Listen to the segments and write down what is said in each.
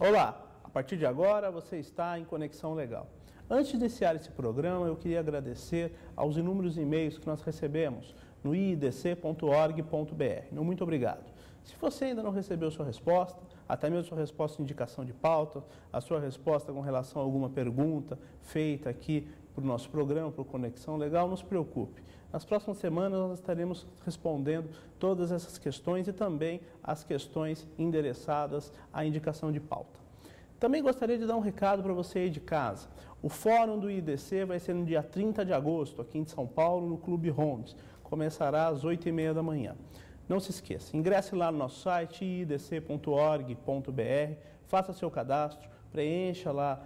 Olá, a partir de agora você está em Conexão Legal. Antes de iniciar esse programa, eu queria agradecer aos inúmeros e-mails que nós recebemos no iidc.org.br. Meu muito obrigado. Se você ainda não recebeu sua resposta, até mesmo sua resposta de indicação de pauta, a sua resposta com relação a alguma pergunta feita aqui para o nosso programa, para o Conexão Legal, não se preocupe. Nas próximas semanas nós estaremos respondendo todas essas questões e também as questões endereçadas à indicação de pauta. Também gostaria de dar um recado para você aí de casa. O Fórum do IDC vai ser no dia 30 de agosto, aqui em São Paulo, no Clube Holmes. Começará às 8h30 da manhã. Não se esqueça, ingresse lá no nosso site, idc.org.br, faça seu cadastro, preencha lá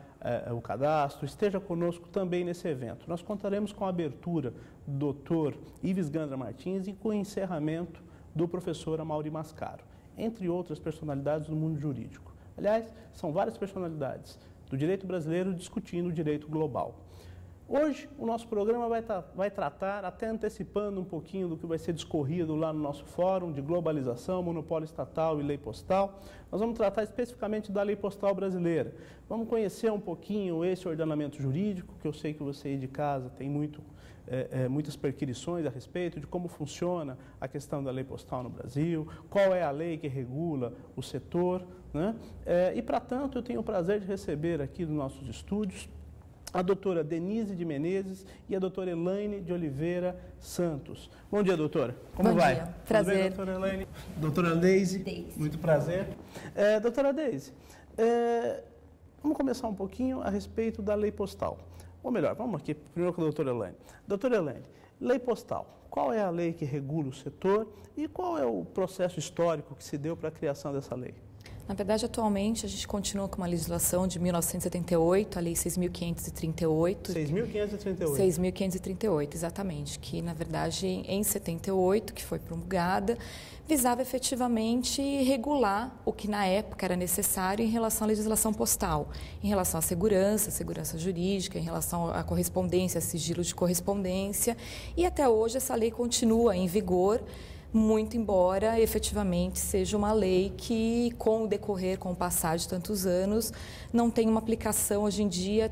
o cadastro, esteja conosco também nesse evento. Nós contaremos com a abertura do Dr. Ives Gandra Martins e com o encerramento do professor Amaury Mascaro, entre outras personalidades do mundo jurídico. Aliás, são várias personalidades do direito brasileiro discutindo o direito global. Hoje, o nosso programa vai tratar, até antecipando um pouquinho do que vai ser discorrido lá no nosso fórum de globalização, monopólio estatal e lei postal. Nós vamos tratar especificamente da lei postal brasileira. Vamos conhecer um pouquinho esse ordenamento jurídico, que eu sei que você aí de casa tem muitas perquisições a respeito de como funciona a questão da lei postal no Brasil, qual é a lei que regula o setor, né? E, para tanto, eu tenho o prazer de receber aqui nos nossos estúdios a doutora Denise de Menezes e a doutora Elaine de Oliveira Santos. Bom dia, doutora. Como vai? Bom dia. Prazer. Tudo bem, doutora Elaine? Doutora Deise. Muito prazer. Doutora Deise, vamos começar um pouquinho a respeito da lei postal. Ou melhor, vamos aqui primeiro com a doutora Elaine. Doutora Elaine, lei postal. Qual é a lei que regula o setor e qual é o processo histórico que se deu para a criação dessa lei? Na verdade, atualmente, a gente continua com uma legislação de 1978, a Lei 6.538. 6.538. 6.538, exatamente, que, na verdade, em 78, que foi promulgada, visava efetivamente regular o que, na época, era necessário em relação à legislação postal, em relação à segurança jurídica, em relação à correspondência, sigilo de correspondência, e até hoje essa lei continua em vigor, muito embora efetivamente seja uma lei que, com o decorrer, com o passar de tantos anos, não tem uma aplicação hoje em dia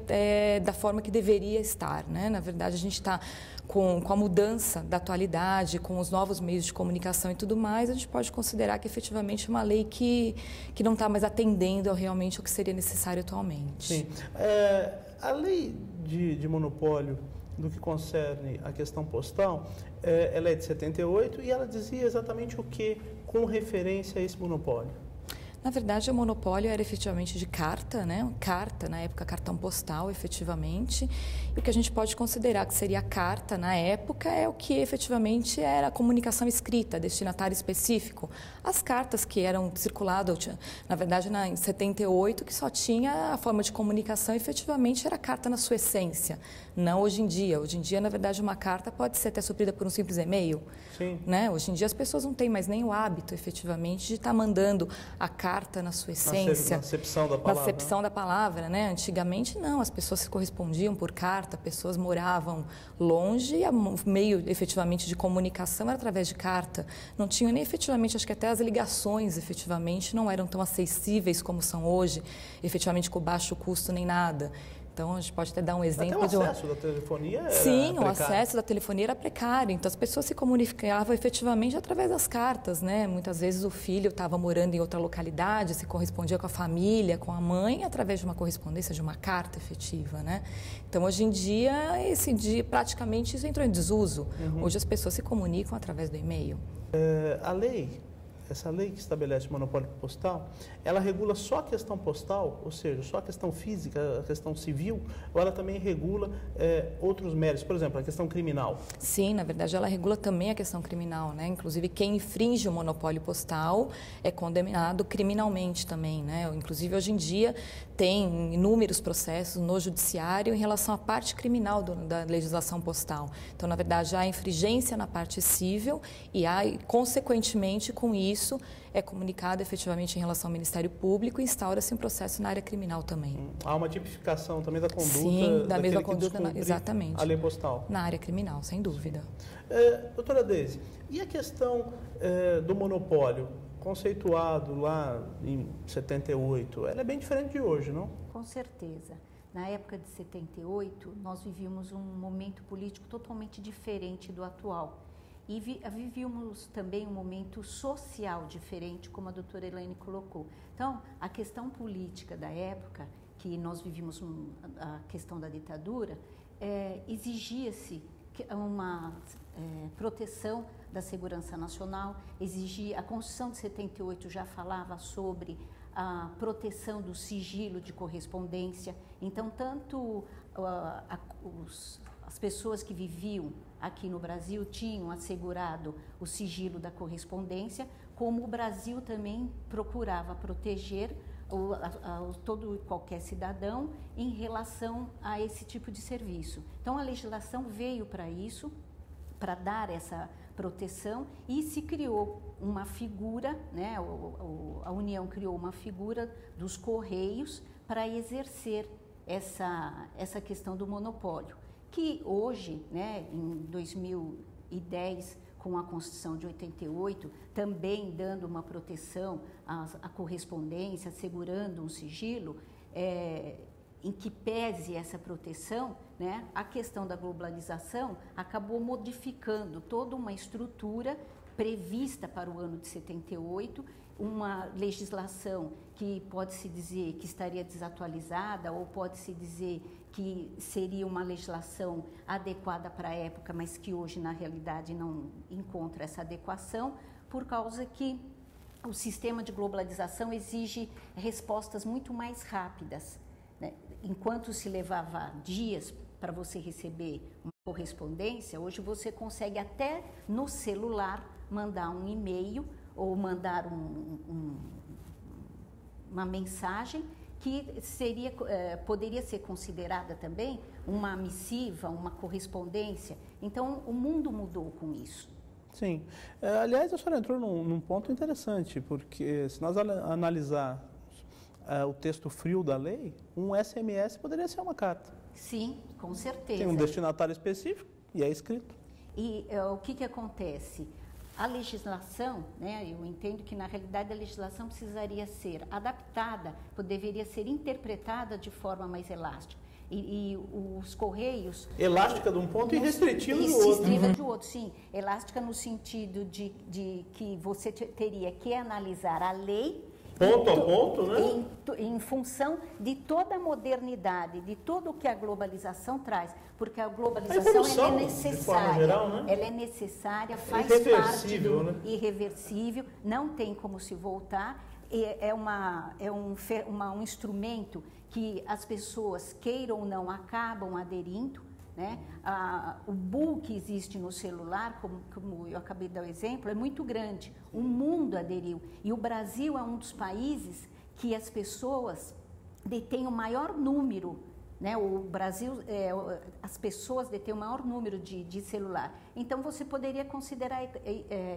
da forma que deveria estar, né? Na verdade, a gente está com a mudança da atualidade, com os novos meios de comunicação e tudo mais, a gente pode considerar que efetivamente é uma lei que não está mais atendendo realmente o que seria necessário atualmente. Sim. A lei de monopólio do que concerne a questão postal, ela é de 78 e ela dizia exatamente o que com referência a esse monopólio? Na verdade, o monopólio era efetivamente de carta, né? Carta, na época, cartão postal, efetivamente. E o que a gente pode considerar que seria a carta, na época, é o que efetivamente era a comunicação escrita, destinatário específico. As cartas que eram circuladas, na verdade, em 78, que só tinha a forma de comunicação, efetivamente, era a carta na sua essência. Não hoje em dia. Hoje em dia, na verdade, uma carta pode ser até suprida por um simples e-mail. Sim. Né? Hoje em dia, as pessoas não têm mais nem o hábito, efetivamente, de estar mandando a carta na sua essência. Na acepção da palavra. Na acepção da palavra, né? Antigamente, não. As pessoas se correspondiam por carta, pessoas moravam longe e o meio, efetivamente, de comunicação era através de carta. Não tinham nem, efetivamente, acho que até as ligações, efetivamente, não eram tão acessíveis como são hoje, efetivamente, com baixo custo nem nada. Então, a gente pode até dar um exemplo. Até o acesso da telefonia era Sim, precário. O acesso da telefonia era precário. Então, as pessoas se comunicavam efetivamente através das cartas, né? Muitas vezes o filho estava morando em outra localidade, se correspondia com a família, com a mãe, através de uma correspondência, de uma carta efetiva, né? Então, hoje em dia, praticamente isso entrou em desuso. Hoje as pessoas se comunicam através do e-mail. Essa lei que estabelece o monopólio postal, ela regula só a questão postal, ou seja, só a questão física, a questão civil, ou ela também regula outros méritos, por exemplo, a questão criminal? Sim, na verdade, ela regula também a questão criminal, né? Inclusive, quem infringe o monopólio postal é condenado criminalmente também, né? Inclusive, hoje em dia, tem inúmeros processos no judiciário em relação à parte criminal da legislação postal. Então, na verdade, há infringência na parte civil e consequentemente, com isso, é comunicado efetivamente em relação ao Ministério Público e instaura-se um processo na área criminal também. Há uma tipificação também da conduta? Sim, da mesma conduta, exatamente. A lei postal? Na área criminal, sem dúvida. Doutora Deise, e a questão do monopólio conceituado lá em 78, ela é bem diferente de hoje, não? Com certeza. Na época de 78, nós vivíamos um momento político totalmente diferente do atual. E vivíamos também um momento social diferente, como a doutora Elaine colocou. Então, a questão política da época, que nós vivíamos a questão da ditadura, exigia-se uma proteção da segurança nacional, a Constituição de 78 já falava sobre a proteção do sigilo de correspondência. Então, tanto as pessoas que viviam aqui no Brasil tinham assegurado o sigilo da correspondência, como o Brasil também procurava proteger todo e qualquer cidadão em relação a esse tipo de serviço. Então, a legislação veio para isso, para dar essa proteção, e se criou uma figura, né, a União criou uma figura dos Correios para exercer essa questão do monopólio, que hoje, né, em 2010, com a Constituição de 88, também dando uma proteção à correspondência, assegurando um sigilo, em que pese essa proteção, né, a questão da globalização acabou modificando toda uma estrutura prevista para o ano de 78, uma legislação que pode-se dizer que estaria desatualizada, ou pode-se dizer que seria uma legislação adequada para a época, mas que hoje, na realidade, não encontra essa adequação, por causa que o sistema de globalização exige respostas muito mais rápidas, né? Enquanto se levava dias para você receber uma correspondência, hoje você consegue até no celular mandar um e-mail ou mandar uma mensagem que poderia ser considerada também uma missiva, uma correspondência. Então, o mundo mudou com isso. Sim. Aliás, a senhora entrou num ponto interessante, porque se nós analisar o texto frio da lei, um SMS poderia ser uma carta. Sim, com certeza. Tem um destinatário específico e é escrito. E o que acontece? A legislação, né, eu entendo que na realidade a legislação precisaria ser adaptada, deveria ser interpretada de forma mais elástica. E os Correios... Elástica de um ponto e restritiva do outro. Restritiva do outro, sim. Elástica no sentido de que você teria que analisar a lei... Ponto a ponto, né? Em função de toda a modernidade, de tudo o que a globalização traz, porque a globalização ela é necessária, de forma geral, né? Ela é necessária, faz parte do irreversível, não tem como se voltar, é um instrumento que as pessoas, queiram ou não, acabam aderindo, né? O boom que existe no celular, como eu acabei de dar o exemplo, é muito grande. O mundo aderiu. E o Brasil é um dos países que as pessoas detêm o maior número, né? O Brasil, as pessoas detêm o maior número de celular. Então, você poderia considerar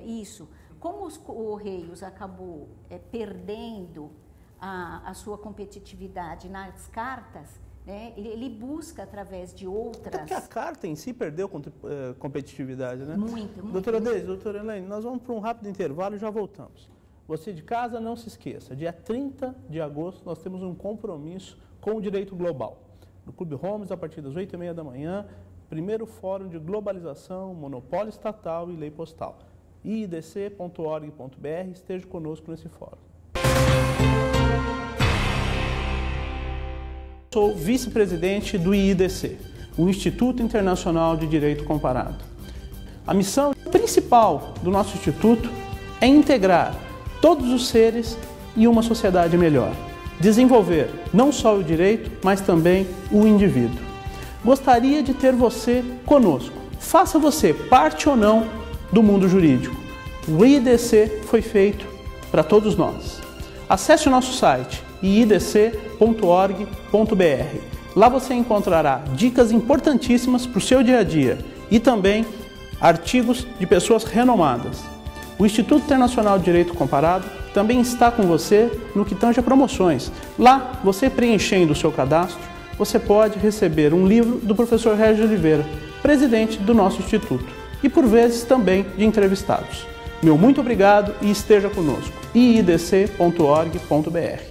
isso. Como os Correios acabou perdendo a sua competitividade nas cartas, ele busca através de outras... Até porque a carta em si perdeu competitividade, né? Muito. Doutora Deise, doutora Elaine, nós vamos para um rápido intervalo e já voltamos. Você de casa, não se esqueça, dia 30 de agosto nós temos um compromisso com o direito global. No Clube Holmes, a partir das 8h30 da manhã, primeiro Fórum de Globalização, Monopólio Estatal e Lei Postal. idc.org.br, esteja conosco nesse fórum. Sou vice-presidente do IIDC, o Instituto Internacional de Direito Comparado. A missão principal do nosso instituto é integrar todos os seres em uma sociedade melhor, desenvolver não só o direito, mas também o indivíduo. Gostaria de ter você conosco. Faça você parte ou não do mundo jurídico. O IIDC foi feito para todos nós. Acesse o nosso site iidc.org.br. Lá você encontrará dicas importantíssimas para o seu dia a dia e também artigos de pessoas renomadas. O Instituto Internacional de Direito Comparado também está com você no que tange a promoções. Lá, você preenchendo o seu cadastro, você pode receber um livro do professor Régis Oliveira, presidente do nosso instituto, e por vezes também de entrevistados. Meu muito obrigado e esteja conosco. iidc.org.br